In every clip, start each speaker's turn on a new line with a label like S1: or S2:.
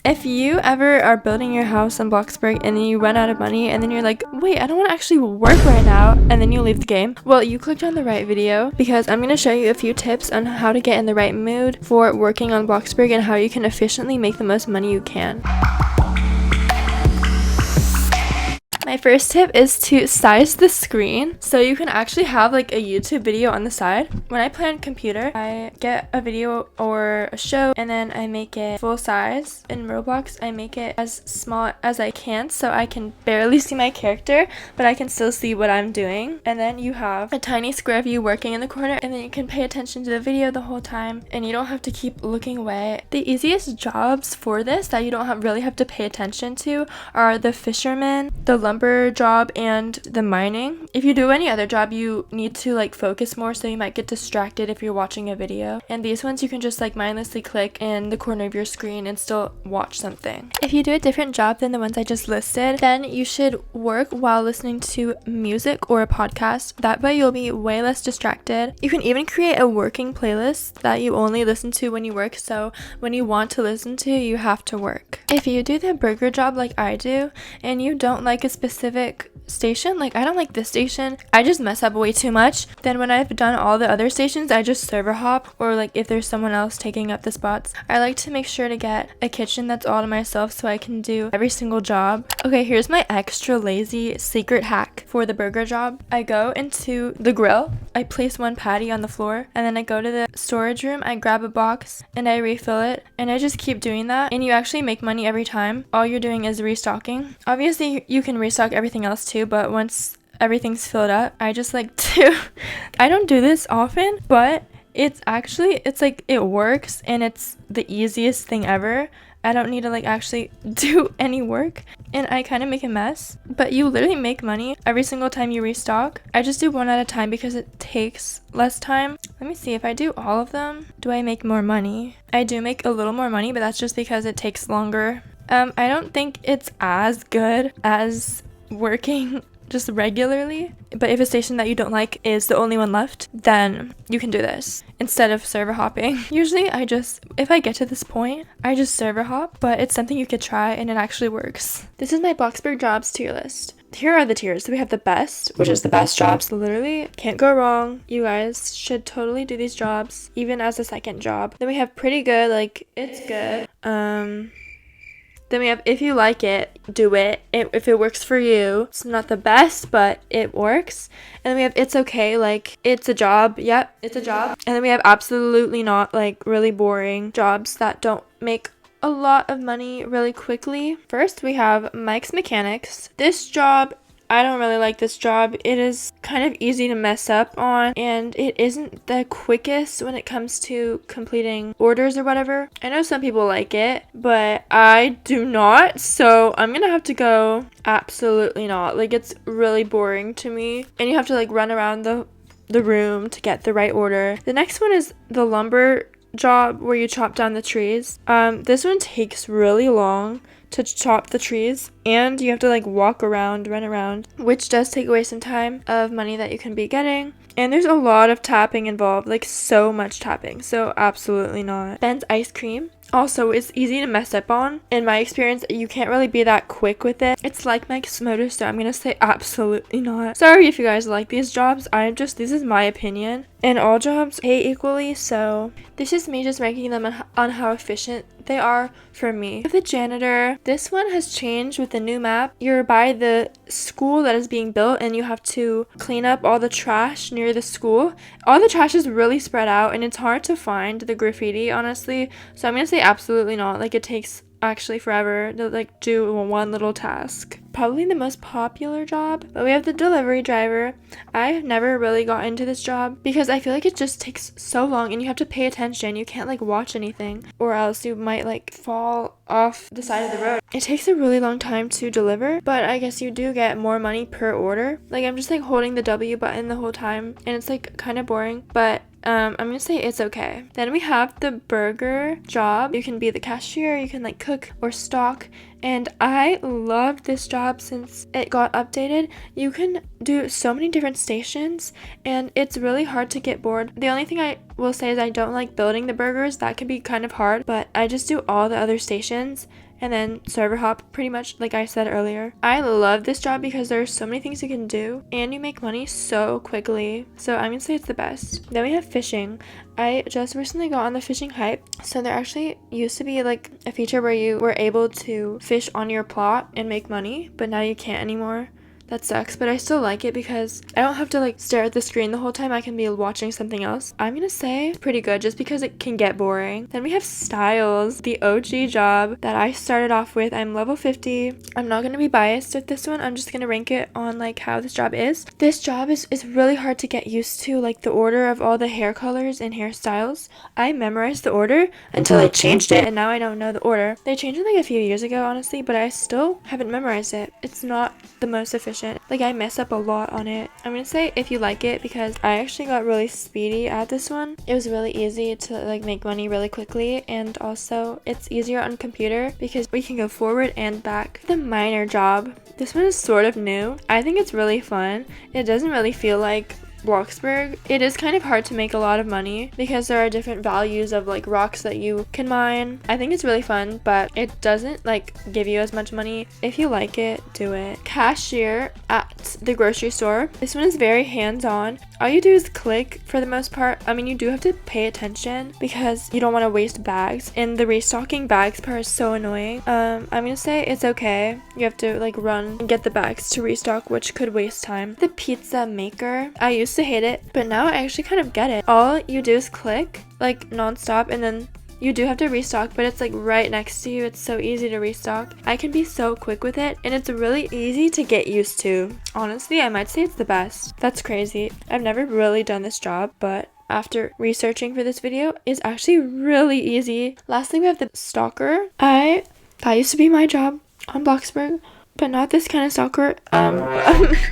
S1: If you ever are building your house on Bloxburg and then you run out of money and then you're like, wait, I don't want to actually work right now, and then you leave the game, well, you clicked on the right video, because I'm going to show you a few tips on how to get in the right mood for working on Bloxburg and how you can efficiently make the most money you can. My first tip is to size the screen so you can actually have like a YouTube video on the side. When I play on computer, I get a video or a show and then I make it full size. In Roblox, I make it as small as I can so I can barely see my character, but I can still see what I'm doing. And then you have a tiny square of you working in the corner, and then you can pay attention to the video the whole time and you don't have to keep looking away. The easiest jobs for this that you don't really have to pay attention to are the fisherman, the lumber job, and the mining. If you do any other job, you need to like focus more, so you might get distracted if you're watching a video. And these ones you can just like mindlessly click in the corner of your screen and still watch something. If you do a different job than the ones I just listed, then you should work while listening to music or a podcast. That way you'll be way less distracted. You can even create a working playlist that you only listen to when you work, so when you want to listen to, you have to work. If you do the burger job like I do and you don't like a specific station, like I don't like this station, I just mess up way too much, then when I've done all the other stations, I just server hop, or like if there's someone else taking up the spots, I like to make sure to get a kitchen that's all to myself so I can do every single job. Okay, here's my extra lazy secret hack for the burger job. I go into the grill, I place one patty on the floor, and then I go to the storage room, I grab a box and I refill it, and I just keep doing that, and you actually make money every time. All you're doing is restocking. Obviously you can restock everything else too, but once everything's filled up, I just like to I don't do this often, but it's like it works and it's the easiest thing ever. I don't need to like actually do any work, and I kind of make a mess, but you literally make money every single time you restock. I just do one at a time because it takes less time. Let me see, if I do all of them, do I make more money? I do make a little more money, but that's just because it takes longer. I don't think it's as good as working just regularly, but if a station that you don't like is the only one left, then you can do this instead of server hopping. Usually if I get to this point, I just server hop, but it's something you could try and it actually works. This is my Bloxburg jobs tier list. Here are the tiers. So we have the best, which is the best jobs. Literally can't go wrong. You guys should totally do these jobs even as a second job. Then we have pretty good, like it's good. Then we have if you like it, do it. If it works for you. It's not the best, but it works. And then we have it's okay, like it's a job. Yep, it's a job. And then we have absolutely not, like really boring jobs that don't make a lot of money really quickly. First, we have Mike's Mechanics. This job, I don't really like this job. It is kind of easy to mess up on, and it isn't the quickest when it comes to completing orders or whatever. I know some people like it, but I do not, so I'm gonna have to go absolutely not. Like, it's really boring to me, and you have to like run around the room to get the right order. The next one is the lumber job where you chop down the trees. This one takes really long to chop the trees, and you have to like walk around, run around, which does take away some time of money that you can be getting. And there's a lot of tapping involved, like so much tapping, so absolutely not. Ben's ice cream. Also, it's easy to mess up on. In my experience, you can't really be that quick with it. It's like Mike's Motor, so I'm gonna say absolutely not. Sorry if you guys like these jobs. This is my opinion. And all jobs pay equally, so this is me just ranking them on how efficient they are for me. The janitor, this one has changed with the new map. You're by the school that is being built, and you have to clean up all the trash near the school. All the trash is really spread out, and it's hard to find the graffiti, honestly. So I'm gonna say absolutely not. Like, it takes actually forever to like do one little task. Probably the most popular job, but we have the delivery driver. I've never really got into this job because I feel like it just takes so long, and you have to pay attention. You can't like watch anything, or else you might like fall off the side of the road. It takes a really long time to deliver, but I guess you do get more money per order. Like, I'm just like holding the W button the whole time, and it's like kind of boring, but I'm gonna say it's okay. Then we have the burger job. You can be the cashier, you can like cook or stock, and I love this job since it got updated. You can do so many different stations, and it's really hard to get bored. The only thing I will say is I don't like building the burgers. That can be kind of hard, but I just do all the other stations, and then server hop, pretty much like I said earlier. I love this job because there are so many things you can do and you make money so quickly. So I'm gonna say it's the best. Then we have fishing. I just recently got on the fishing hype. So there actually used to be like a feature where you were able to fish on your plot and make money, but now you can't anymore. That sucks, but I still like it because I don't have to like stare at the screen the whole time. I can be watching something else. I'm gonna say it's pretty good just because it can get boring. Then we have styles, the OG job that I started off with. I'm level 50. I'm not gonna be biased with this one. I'm just gonna rank it on like how this job is. This job is really hard to get used to, like the order of all the hair colors and hairstyles. I memorized the order until I changed it, and now I don't know the order. They changed it like a few years ago, honestly, but I still haven't memorized it. It's not the most efficient. Like I mess up a lot on it. I'm gonna say if you like it because I actually got really speedy at this one. It was really easy to like make money really quickly, and also it's easier on computer because we can go forward and back. The miner job. This one is sort of new. I think it's really fun. It doesn't really feel like bloxburg. It is kind of hard to make a lot of money because there are different values of like rocks that you can mine. I think it's really fun, but it doesn't like give you as much money. If you like it, do it. Cashier at the grocery store. This one is very hands-on. All you do is click for the most part. I mean, you do have to pay attention because you don't want to waste bags, and the restocking bags part is so annoying. I'm gonna say it's okay. You have to like run and get the bags to restock, which could waste time. The pizza maker. I used to hate it, but now I actually kind of get it. All you do is click like non-stop, and then you do have to restock, but it's like right next to you. It's so easy to restock. I can be so quick with it, and it's really easy to get used to. Honestly, I might say it's the best. That's crazy. I've never really done this job, but after researching for this video, it's actually really easy. Lastly, we have the stalker. That used to be my job on bloxburg, but not this kind of stalker.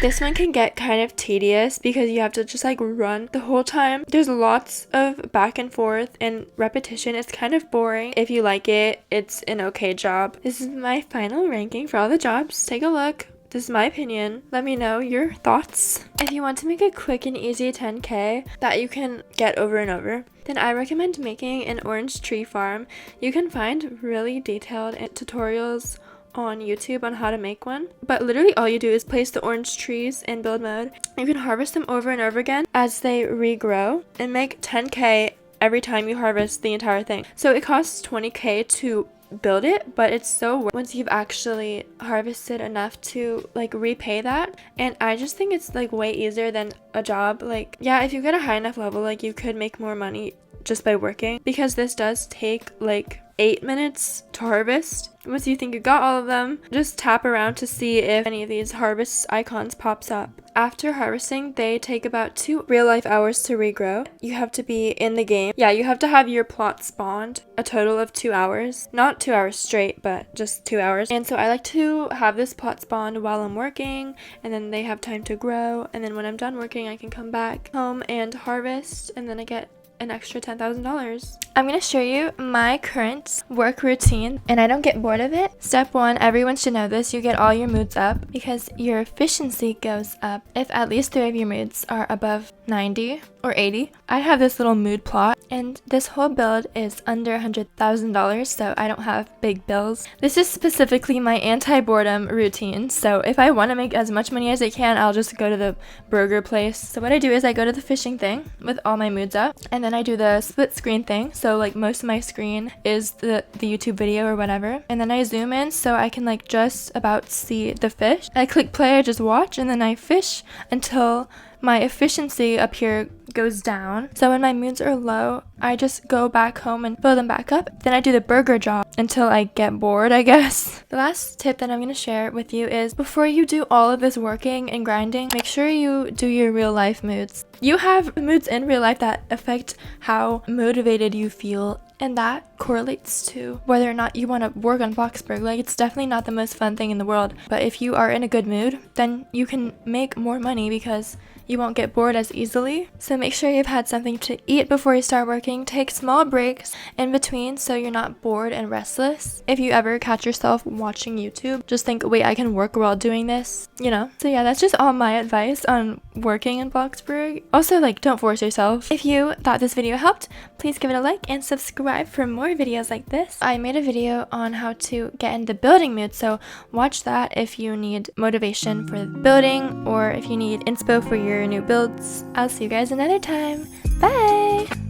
S1: This one can get kind of tedious because you have to just like run the whole time. There's lots of back and forth and repetition. It's kind of boring. If you like it, it's an okay job. This is my final ranking for all the jobs. Take a look. This is my opinion. Let me know your thoughts. If you want to make a quick and easy 10K that you can get over and over, then I recommend making an orange tree farm. You can find really detailed tutorials on YouTube on how to make one, but literally all you do is place the orange trees in build mode. You can harvest them over and over again as they regrow and make 10K every time you harvest the entire thing. So it costs 20K to build it, but it's so worth once you've actually harvested enough to like repay that. And I just think it's like way easier than a job. Like, yeah, if you get a high enough level, like you could make more money just by working, because this does take like 8 minutes to harvest. Once you think you got all of them, just tap around to see if any of these harvest icons pops up. After harvesting, they take about 2 real-life hours to regrow. You have to be in the game. Yeah, you have to have your plot spawned a total of 2 hours. Not 2 hours straight, but just 2 hours. And so I like to have this plot spawned while I'm working, and then they have time to grow. And then when I'm done working, I can come back home and harvest, and then I get an extra $10,000. I'm gonna show you my current work routine, and I don't get bored of it. Step 1, everyone should know this: you get all your moods up because your efficiency goes up if at least 3 of your moods are above 90 or 80. I have this little mood plot, and this whole build is under $100,000, so I don't have big bills. This is specifically my anti-boredom routine, so if I want to make as much money as I can, I'll just go to the burger place. So what I do is I go to the fishing thing with all my moods up, and then I do the split screen thing. So like most of my screen is the YouTube video or whatever, and then I zoom in so I can like just about see the fish. I click play, I just watch, and then I fish until my efficiency up here goes down. So when my moods are low, I just go back home and build them back up. Then I do the burger job until I get bored, I guess. The last tip that I'm going to share with you is before you do all of this working and grinding, make sure you do your real life moods. You have moods in real life that affect how motivated you feel, and that correlates to whether or not you want to work on bloxburg. Like, it's definitely not the most fun thing in the world, but if you are in a good mood, then you can make more money because you won't get bored as easily. So make sure you've had something to eat before you start working. Take small breaks in between so you're not bored and restless. If you ever catch yourself watching YouTube, just think, wait, I can work while doing this, you know? So yeah, that's just all my advice on working in bloxburg. Also, like, don't force yourself. If you thought this video helped, please give it a like and subscribe subscribe for more videos like this. I made a video on how to get in the building mood, so watch that if you need motivation for building or if you need inspo for your new builds. I'll see you guys another time. Bye!